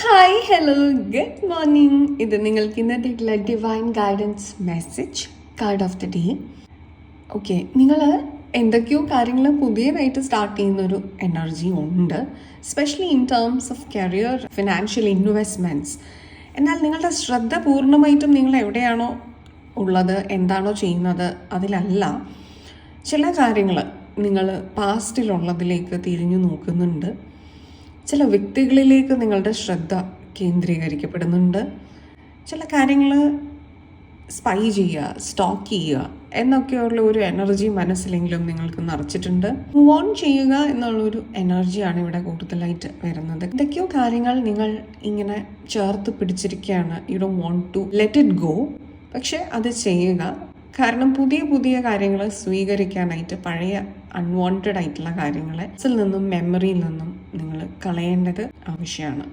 Hi hello good morning. ഇത് നിങ്ങൾക്ക് ഇന്നത്തേക്കുള്ള divine guidance message card of the day. Okay, നിങ്ങൾ എന്തൊക്കെയോ കാര്യങ്ങൾ പുതിയതായിട്ട് സ്റ്റാർട്ട് ചെയ്യുന്നൊരു എനർജി ഉണ്ട്, especially in terms of career, financial investments. എന്നാൽ നിങ്ങളുടെ ശ്രദ്ധ പൂർണ്ണമായിട്ടും നിങ്ങൾ എവിടെയാണോ ഉള്ളത്, എന്താണോ ചെയ്യുന്നത് അതിലല്ല. ചില കാര്യങ്ങൾ നിങ്ങൾ പാസ്റ്റിലുള്ളതിലേക്ക് തിരിഞ്ഞു നോക്കുന്നുണ്ട്. ചില വ്യക്തികളിലേക്ക് നിങ്ങളുടെ ശ്രദ്ധ കേന്ദ്രീകരിക്കപ്പെടുന്നുണ്ട്. ചില കാര്യങ്ങൾ സ്പൈ ചെയ്യുക, സ്റ്റോക്ക് ചെയ്യുക എന്നൊക്കെയുള്ള ഒരു എനർജി മനസ്സിലെങ്കിലും നിങ്ങൾക്ക് നിറച്ചിട്ടുണ്ട്. മൂവ് ഓൺ ചെയ്യുക എന്നുള്ളൊരു എനർജിയാണ് ഇവിടെ കൂടുതലായിട്ട് വരുന്നത്. എന്തൊക്കെയോ കാര്യങ്ങൾ നിങ്ങൾ ഇങ്ങനെ ചേർത്ത് പിടിച്ചിരിക്കുകയാണ്. You don't want to let it go. പക്ഷെ അത് ചെയ്യുക. കാരണം പുതിയ പുതിയ കാര്യങ്ങൾ സ്വീകരിക്കാനായിട്ട് പഴയ അൺവാണ്ടഡ് ആയിട്ടുള്ള കാര്യങ്ങളെ നിന്നും മെമ്മറിയിൽ നിന്നും നിങ്ങൾ കളയേണ്ടത് ആവശ്യമാണ്.